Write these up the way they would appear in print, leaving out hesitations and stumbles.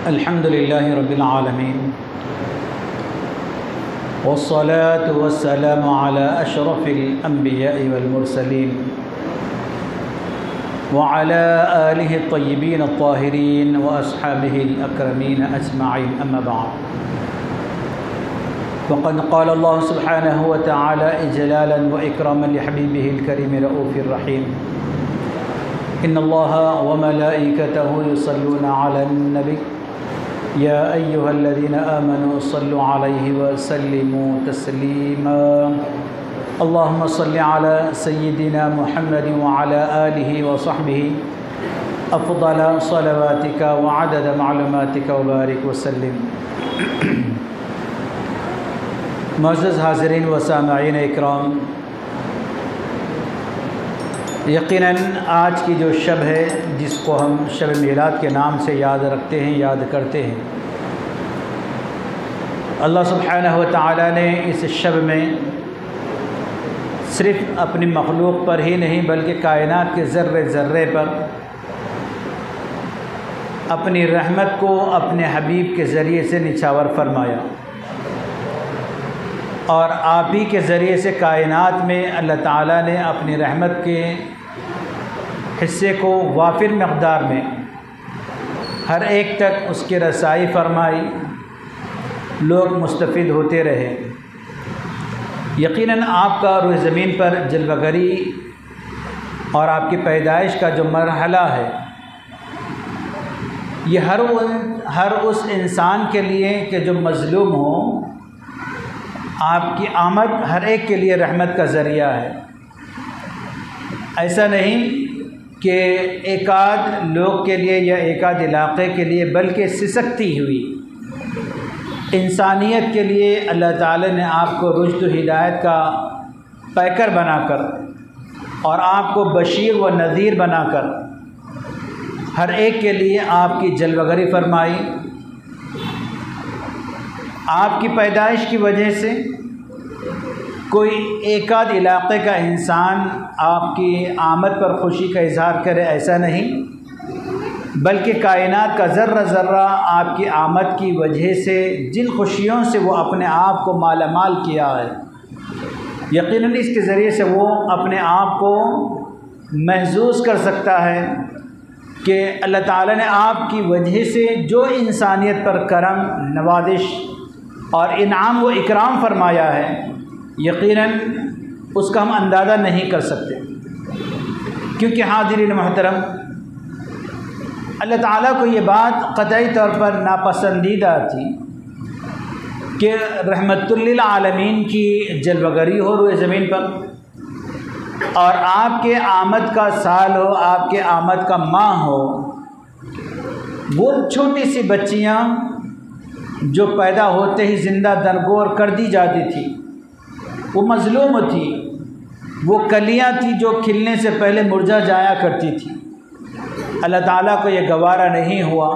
अल्हम्दुलिल्लाहि रब्बिल आलमीन वस्सलातु वस्सलामु अला अशरफिल अंबिया'i वल मुरसलीन व अला आलिहि तय्यिबीन अत्ताहिरीन व अस्हाबिहिल अकरमीन अजमईन अम्मा बअद। फ़क़द क़ाल अल्लाहु सुब्हानहु व तआला इजलालन व इकरामन लिहबीबिहिल करीम रऊफ़िर रहीम। इन्नल्लाहा व मलाइकतहु युसल्लूना अलन नबी या अय्युहल्लज़ीना आमनू सल्लु अलैहि व सल्लिमू तस्लीमा। अल्लाहुम्मा सल्लि अला सय्यिदिना मुहम्मदिन व अला आलिहि व सहबिहि अफ़ज़ल सलवातिका व अदद मालूमातिका व बारिक व सल्लिम। मुअज़्ज़ज़ हाज़िरीन व सामईन इकराम, यकीनन आज की जो शब है जिसको हम शब मीलाद के नाम से याद रखते हैं, याद करते हैं, अल्लाह सुब्हानहु व तआला ने इस शब में सिर्फ़ अपनी मखलूक़ पर ही नहीं बल्कि कायनात के ज़र्रे ज़र्रे पर अपनी रहमत को अपने हबीब के ज़रिए से निछावर फरमाया और आप ही के ज़रिए से कायनात में अल्लाह ताला ने अपनी रहमत के हिस्से को वाफिर मक़दार में हर एक तक उसकी रसाई फरमाई, लोग मुस्तफ़ीद होते रहे। यकीनन आपका रुज़ ज़मीन पर जलवगरी और आपकी पैदाइश का जो मरहला है, ये हर उस इंसान के लिए कि जो मज़लूम हो, आपकी आमद हर एक के लिए रहमत का ज़रिया है। ऐसा नहीं कि एकाध लोग के लिए या एकाध इलाक़े के लिए, बल्कि सिसकती हुई इंसानियत के लिए अल्लाह ताला ने आपको रुश्द हिदायत का पैकर बनाकर और आपको बशीर व नज़ीर बनाकर हर एक के लिए आपकी जलवगरी फरमाई। आपकी पैदाइश की वजह से कोई एकाध इलाक़े का इंसान आपकी आमद पर खुशी का इज़हार करे, ऐसा नहीं, बल्कि कायनात का ज़र्रा ज़र्रा आपकी आमद की वजह से जिन खुशियों से वो अपने आप को मालामाल किया है, यकीनन इसके ज़रिए से वो अपने आप को महसूस कर सकता है कि अल्लाह ताला ने आपकी वजह से जो इंसानियत पर करम, नवाजिश और इनाम व इकराम फरमाया है, यकीनन उसका हम अंदाज़ा नहीं कर सकते। क्योंकि हाज़िरीन मोहतरम, अल्लाह ताला को ये बात क़तई तौर पर नापसंदीदा थी कि रहमतुल लिल आलमीन की जलवगरी हो रुए ज़मीन पर और आपके आमद का साल हो, आपके आमद का माह हो। वो छोटी सी बच्चियाँ जो पैदा होते ही ज़िंदा दरगोर कर दी जाती थी, वो मज़लूम थी। वो कलियाँ थी जो खिलने से पहले मुरझा जाया करती थी। अल्लाह ताला को ये गवारा नहीं हुआ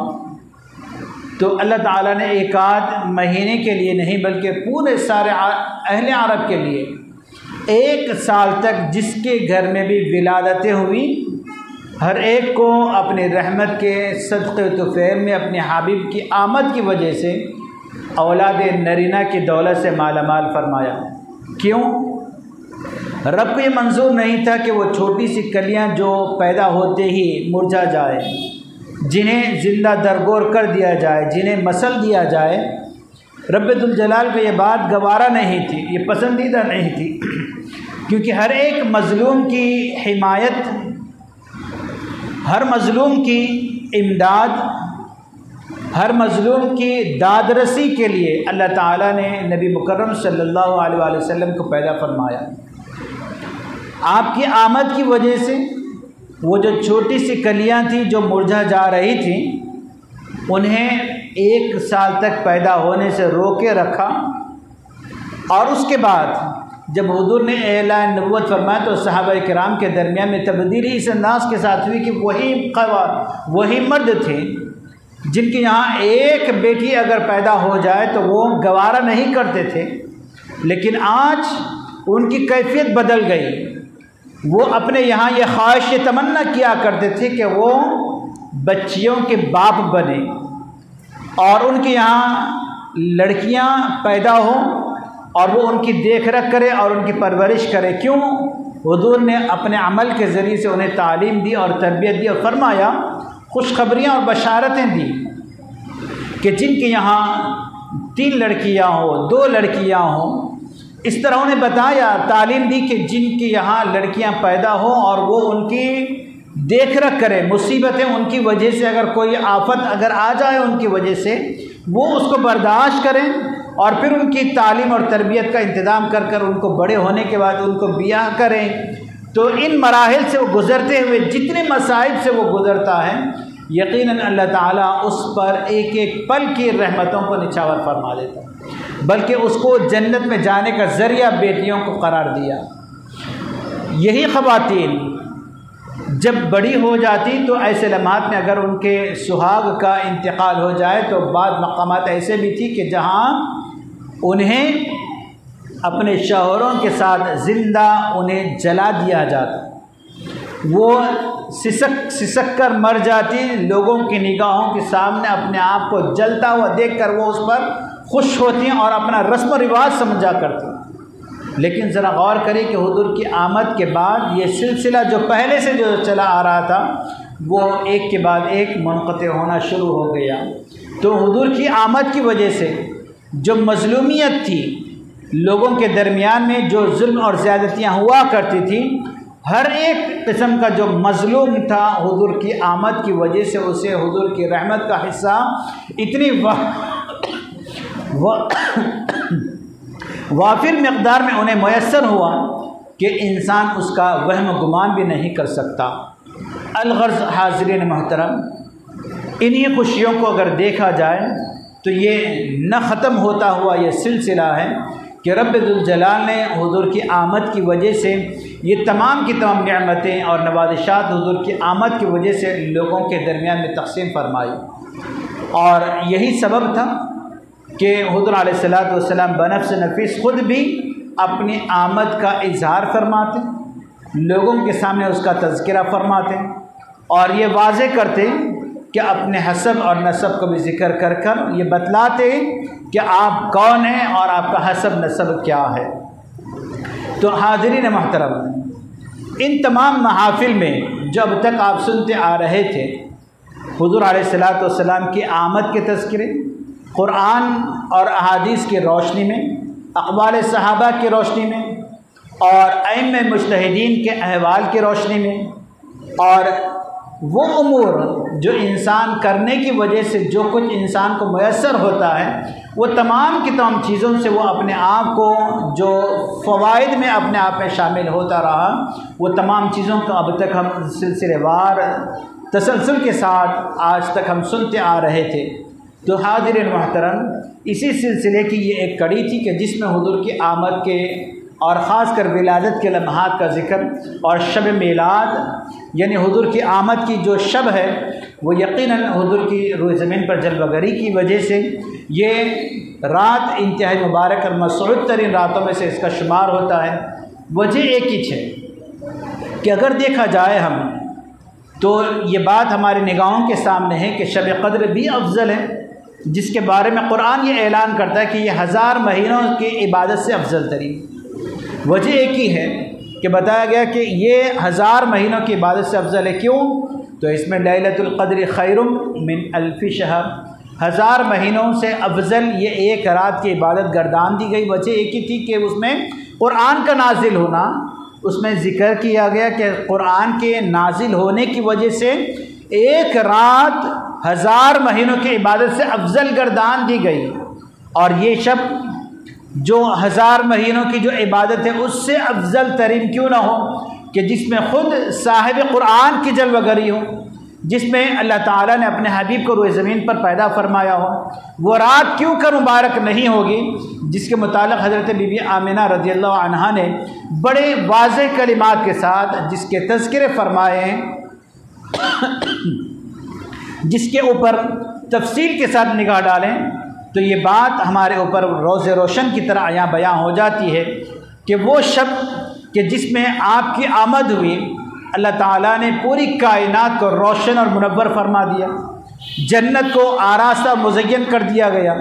तो अल्लाह ताला ने एक आध महीने के लिए नहीं बल्कि पूरे सारे अहले अरब के लिए 1 साल तक जिसके घर में भी विलादतें हुई, हर एक को अपनी रहमत के सदक़े तुफ़ैल में अपने हबीब की आमद की वजह से औलाद नरीना की दौलत से मालामाल फरमाया। क्यों? रब को ये मंजूर नहीं था कि वो छोटी सी कलियां जो पैदा होते ही मुरझा जाए, जिन्हें ज़िंदा दरगोर कर दिया जाए, जिन्हें मसल दिया जाए। रब्बुल जलाल को ये बात गवारा नहीं थी, ये पसंदीदा नहीं थी, क्योंकि हर एक मज़लूम की हिमायत, हर मज़लूम की इमदाद, हर मज़लूम की दादरसी के लिए अल्लाह ताला ने नबी मुकर्रम सल्लल्लाहु अलैहि वसल्लम को पैदा फरमाया। आपकी आमद की वजह से वो जो छोटी सी कलियां थी जो मुरझा जा रही थी, उन्हें 1 साल तक पैदा होने से रोके रखा। और उसके बाद जब हुजूर ने ऐलान नबुव्वत फरमाया तो सहाबा किराम के दरमियान में तब्दीली इस अंदाज़ के साथ हुई कि वही मर्द थे जिनके यहाँ एक बेटी अगर पैदा हो जाए तो वो गवारा नहीं करते थे, लेकिन आज उनकी कैफियत बदल गई। वो अपने यहाँ ये ख्वाहिश ये तमन्ना किया करते थे कि वो बच्चियों के बाप बने और उनके यहाँ लड़कियाँ पैदा हों और वो उनकी देख रेख करे और उनकी परवरिश करे। क्यों? हुजूर ने अपने अमल के ज़रिए से उन्हें तालीम दी और तरबियत दी और फरमाया, खुशखबरियाँ और बशारतें दी कि जिनके यहाँ 3 लड़कियाँ हो, 2 लड़कियाँ हों। इस तरह उन्हें बताया, तालीम दी कि जिनके यहाँ लड़कियाँ पैदा हों और वो उनकी देख रेख करें, मुसीबतें उनकी वजह से अगर कोई आफत अगर आ जाए उनकी वजह से वो उसको बर्दाश्त करें और फिर उनकी तालीम और तरबियत का इंतज़ाम कर कर उनको बड़े होने के बाद उनको बियाह करें। तो इन मराहिल से वो गुज़रते हुए जितने मसाइब से वो गुज़रता है, यकीनन अल्लाह ताला उस पर एक एक पल की रहमतों को निछावर फरमा देता है, बल्कि उसको जन्नत में जाने का ज़रिया बेटियों को करार दिया। यही ख़वातीन जब बड़ी हो जाती तो ऐसे लम्हात में अगर उनके सुहाग का इंतकाल हो जाए तो बाद मकामात ऐसे भी थी कि जहाँ उन्हें अपने शौहरों के साथ ज़िंदा उन्हें जला दिया जाता। वो सिसक कर मर जाती, लोगों की निगाहों के सामने अपने आप को जलता हुआ देखकर वो उस पर खुश होती और अपना रस्म व रिवाज समझा करती। लेकिन ज़रा गौर करें कि हुजूर की आमद के बाद ये सिलसिला जो पहले से जो चला आ रहा था वो एक के बाद एक मुनक़ते होना शुरू हो गया। तो हुजूर की आमद की वजह से जो मज़लूमियत थी, लोगों के दरमियान में जो जुल्म और ज़्यादतियाँ हुआ करती थी, हर एक किस्म का जो मज़लूम था हुजूर की आमद की वजह से उसे हुजूर की रहमत का हिस्सा इतनी वाफिर मकदार में उन्हें मैसर हुआ कि इंसान उसका वहम गुमान भी नहीं कर सकता। अलगर्ज़ हाज़रीन मोहतरम, इन्हीं खुशियों को अगर देखा जाए तो ये न ख़त्म होता हुआ ये सिलसिला है कि रब्बुल जलाल ने हुजूर की आमद की वजह से ये तमाम की तमाम नेमतें और नवाज़िशात हुजूर की आमद की वजह से लोगों के दरमियान में तक़सीम फरमाई। और यही सबब था कि हुज़ूर अलैहिस्सलातु वस्सलाम बनफ्स नफीस ख़ुद भी अपनी आमद का इजहार फरमाते, लोगों के सामने उसका तज़किरा फरमाते और ये वाज़े करते कि अपने हसब और नसब को भी ज़िक्र कर कर ये बतलाते कि आप कौन हैं और आपका हसब नसब क्या है। तो हाज़रीन मोहतरम, इन तमाम महाफिल में जो अब तक आप सुनते आ रहे थे हुज़ूर अलैहिस्सलातु वस्सलाम की आमद के तज़किरे क़ुरान और अहादीस की रोशनी में, अक़वाल सहाबा की रोशनी में और अइम्मे मुज्तहिदीन के अहवाल की रोशनी में और वो उमूर जो इंसान करने की वजह से जो कुछ इंसान को मैसर होता है वो तमाम की तमाम चीज़ों से वो अपने आप को जो फ़वाइद में अपने आप में शामिल होता रहा, वो तमाम चीज़ों को अब तक हम सिलसिलेवार तसलसल के साथ आज तक हम सुनते आ रहे थे। तो हाज़िरीन मोहतरम, इसी सिलसिले की ये एक कड़ी थी कि जिसमें हुजूर की आमद के और ख़ास कर विलादत के लम्हात का ज़िक्र और शब मिलाद यानी हुजूर की आमद की जो शब है वो यकीनन हुजूर की रूह ज़मीन पर जलवगरी की वजह से ये रात इंतहाई मुबारक और मसऊद तरीन रातों में से इसका शुमार होता है। वजह एक ही है कि अगर देखा जाए हम तो ये बात हमारी निगाहों के सामने है कि शब क़द्र भी अफजल है, जिसके बारे में कुरान ये ऐलान करता है कि ये 1000 महीनों की इबादत से अफजल तरीन। वजह एक ही है कि बताया गया कि ये 1000 महीनों की इबादत से अफजल है। क्यों? तो इसमें लैलतुल क़द्र खैरुम मिन अल्फ़ि शहर, 1000 महीनों से अफजल ये एक रात की इबादत गर्दान दी गई। वजह एक ही थी कि उसमें कुरान का नाजिल होना, उसमें ज़िक्र किया गया कि कुरान के नाजिल होने की वजह से एक रात 1000 महीनों की इबादत से अफजल गर्दान दी गई। और ये शब जो 1000 महीनों की जो इबादत है उससे अफजल तरीन क्यों ना हो कि जिसमें ख़ुद साहिब कुरान की जलवगरी हो, जिसमें अल्लाह ताला ने अपने हबीब को रूह ज़मीन पर पैदा फरमाया हो, वो रात क्यों कर मुबारक नहीं होगी जिसके मुतालिक हज़रत बीबी आमिना रज़ियल्लाहु अन्हा ने बड़े वाज़ेह कलिमात के साथ जिसके तज़किरे फरमाए हैं, जिसके ऊपर तफसील के साथ निगाह डालें तो ये बात हमारे ऊपर रोज़ रोशन की तरह यहाँ बयां हो जाती है कि वो शब कि जिसमें आपकी आमद हुई, अल्लाह ताला ने पूरी कायनात को रोशन और मुनव्वर फरमा दिया, जन्नत को आरास्ता मुज़य्यन कर दिया गया,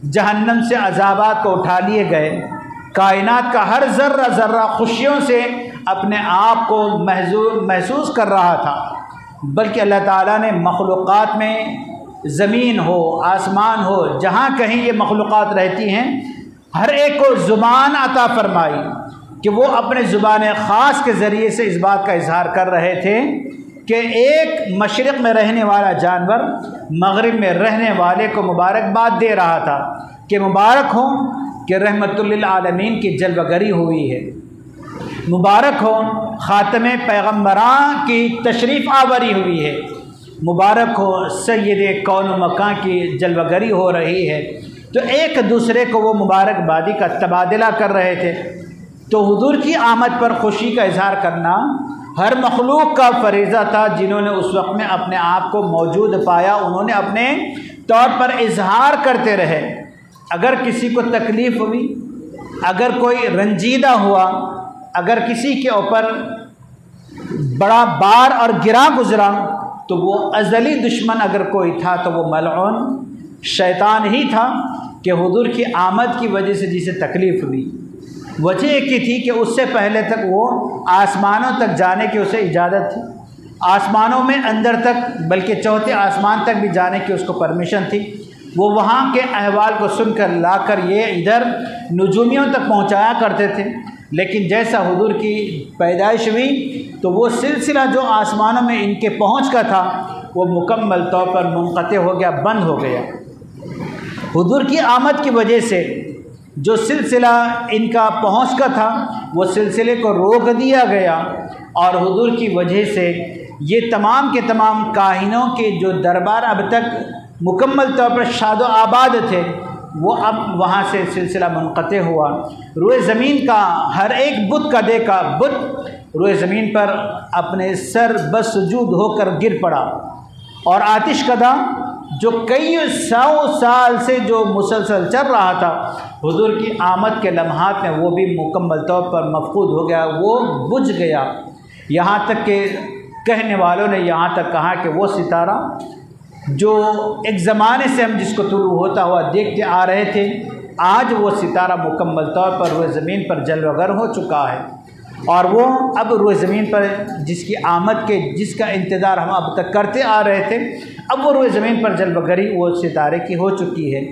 जहन्नम से अज़ाबात को उठा लिए गए, कायनात का हर ज़र्रा ज़र्रा खुशियों से अपने आप को महसूस कर रहा था। बल्कि अल्लाह ताला ने मखलूक़ात में ज़मीन हो, आसमान हो, जहाँ कहीं ये मखलूक़ात रहती हैं, हर एक को ज़ुबान अता फरमाई कि वो अपने ज़ुबान ख़ास के ज़रिए से इस बात का इजहार कर रहे थे कि एक मशरिक़ में रहने वाला जानवर मगरिब में रहने वाले को मुबारकबाद दे रहा था कि मुबारक हो कि रहमतुल लिल आलमीन की जलवगरी हुई है, मुबारक हो ख़ातमे पैगम्बरान की तशरीफ़ आवरी हुई है, मुबारक हो सय्यदे कौन मकां की जलवगरी हो रही है। तो एक दूसरे को वो मुबारकबादी का तबादला कर रहे थे। तो हुजूर की आमद पर खुशी का इजहार करना हर मखलूक का फरीज़ा था। जिन्होंने उस वक्त में अपने आप को मौजूद पाया, उन्होंने अपने तौर पर इजहार करते रहे। अगर किसी को तकलीफ़ हुई, अगर कोई रंजीदा हुआ, अगर किसी के ऊपर बड़ा बार और गिरा गुजरा, तो वो अज़ली दुश्मन अगर कोई था तो वो मलऊन शैतान ही था कि हुजूर की आमद की वजह से जिसे तकलीफ़ हुई। वजह एक ही थी कि उससे पहले तक वो आसमानों तक जाने की उसे इजाज़त थी, आसमानों में अंदर तक बल्कि चौथे आसमान तक भी जाने की उसको परमिशन थी। वो वहाँ के अहवाल को सुनकर लाकर ये इधर नुजूमियों तक पहुँचाया करते थे। लेकिन जैसा हुजूर की पैदाइश हुई तो वो सिलसिला जो आसमानों में इनके पहुँच का था वो मुकम्मल तौर पर मुनक़ते हो गया, बंद हो गया। हुजूर की आमद की वजह से जो सिलसिला इनका पहुँच का था वो सिलसिले को रोक दिया गया, और हुजूर की वजह से ये तमाम के तमाम काहिनों के जो दरबार अब तक मुकम्मल तौर पर शादो आबाद थे, वो अब वहाँ से सिलसिला मुनक़ते हुआ। रोए ज़मीन का हर एक बुत का देखा बुत रोए ज़मीन पर अपने सर बसजूद होकर गिर पड़ा, और आतिश कदा जो कई 100 साल से जो मुसलसल चल रहा था, हुजूर की आमद के लम्हात में वो भी मुकम्मल तौर पर मफकूद हो गया, वो बुझ गया। यहाँ तक कि कहने वालों ने यहाँ तक कहा कि वो सितारा जो एक ज़माने से हम जिसको तुलू होता हुआ देखते आ रहे थे, आज वो सितारा मुकम्मल तौर पर रोए ज़मीन पर जलवगर हो चुका है, और वो अब रोए ज़मीन पर जिसकी आमद के जिसका इंतज़ार हम अब तक करते आ रहे थे, अब वो रोए ज़मीन पर जलवगरी वो सितारे की हो चुकी है।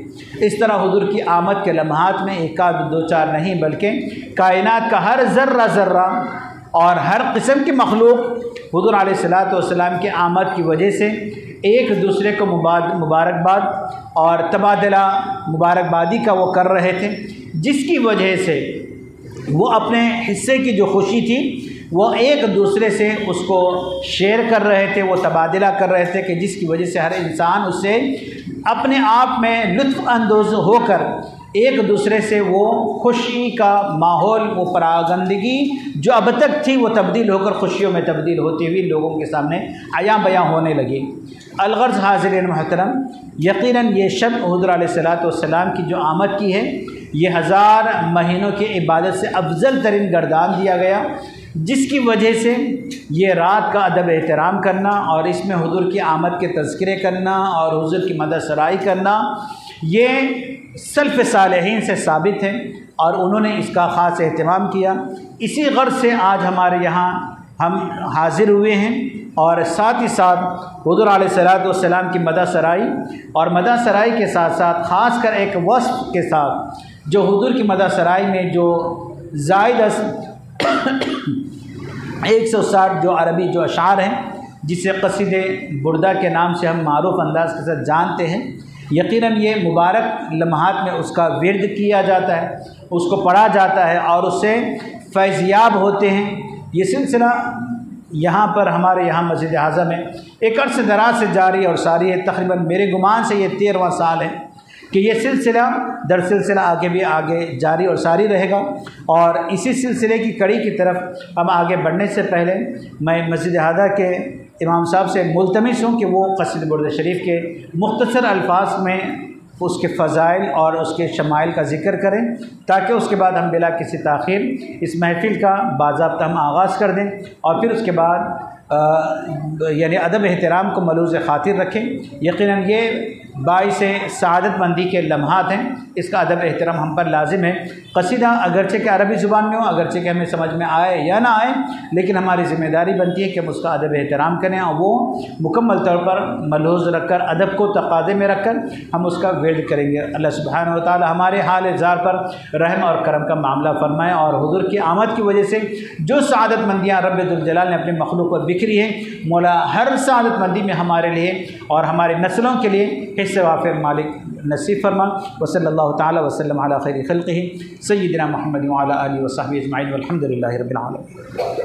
इस तरह हुजूर की आमद के लम्हात में एक आध दो चार नहीं बल्कि कायनात का हर ज़र्रा ज़र्रा और हर किस्म की मखलूक हुजूर अलैहिस्सलातु वस्सलाम की आमद की वजह से एक दूसरे को मुबारकबाद और तबादला मुबारकबादी का वो कर रहे थे, जिसकी वजह से वो अपने हिस्से की जो खुशी थी वो एक दूसरे से उसको शेयर कर रहे थे, वो तबादला कर रहे थे, कि जिसकी वजह से हर इंसान उससे अपने आप में लुत्फ़ अंदोज़ होकर एक दूसरे से वो खुशी का माहौल, वो परागंदगी जो अब तक थी वो तब्दील होकर खुशियों में तब्दील होती हुई लोगों के सामने आया बयां होने लगी। अलगर्ज़ हाज़िरीन मोहतरम, यकीनन ये शब हुज़ूर अलैहिस्सलातु वस्सलाम की जो आमद की है, ये 1000 महीनों की इबादत से अफजल तरीन गर्दान दिया गया, जिसकी वजह से ये रात का अदब एहतराम करना और इसमें हुज़ूर की आमद के तज़किरे करना और हुज़ूर की मदद सराई करना, ये सल्फ़ सालिहीन से साबित है और उन्होंने इसका ख़ास एहतमाम किया। इसी गर्ज़ से आज हमारे यहाँ हम हाज़िर हुए हैं, और साथ ही साथ हुज़ूर अलैहिस्सलातु वस्सलाम की मदद सराई और मदद सराई के साथ साथ ख़ास कर एक वस्फ़ के साथ जो हुज़ूर की मदद सराई में जो ज़ायद 160 जो अरबी जो अशार हैं, जिसे क़सीदे बुर्दा के नाम से हम मारूफ़ अंदाज़ के साथ जानते हैं, यकीनन ये मुबारक लम्हात में उसका विर्द किया जाता है, उसको पढ़ा जाता है और उससे फैज़याब होते हैं। ये सिलसिला यहाँ पर हमारे यहाँ मस्जिद हाज़ा में एक अर्से दराज से जारी और सारी है। तकरीबन मेरे गुमान से ये 13वां साल है कि ये सिलसिला दर सिलसिला आगे भी आगे जारी और सारी रहेगा। और इसी सिलसिले की कड़ी की तरफ हम आगे बढ़ने से पहले मैं मस्जिद हाज़ा के इमाम साहब से मुल्तमिस हूँ कि वो क़सीद बुर्द शरीफ के मुख्तसर अल्फाज में उसके फ़ज़ाइल और उसके शमाइल का ज़िक्र करें, ताकि उसके बाद हम बिला किसी ताख़ीर इस महफ़िल का बाज़ाब्ता हम आगाज़ कर दें और फिर उसके बाद यानी अदब एहतराम को मलूज़ ख़ातिर रखें। यकीनन ये बाइस सआदतमंदी के लम्हात हैं, इसका अदब एहतराम हम पर लाजिम है। क़सीदा अगरचे कि अरबी ज़ुबान में हो, अगरचे कि हमें समझ में आए या ना आए, लेकिन हमारी ज़िम्मेदारी बनती है कि हम उसका अदब एहतराम करें और वो मुकम्मल तौर पर मलहूज़ रख कर, अदब को तक़ाज़े में रख कर हम उसका विर्द करेंगे। अल्लाह सुब्हानहू व तआला हमारे हाल ज़ार पर रहम और करम का मामला फरमाए और हुज़ूर की आमद की वजह से जो सआदतमंदियाँ रब्बुल जलाल ने अपने मखलूक पर बिखरी है, मौला हर सआदतमंदी में हमारे लिए और हमारी नस्लों के लिए हिस्से वाफ़िर मालिक नसीब फरमा। वसल्लल्लाहु तआला वसल्लम अला खैरि खल्क़िही सय्यिदिना मुहम्मद व अला आलिहि व सहबिही अजमईन वल्हम्दुलिल्लाहि रब्बिल आलमीन।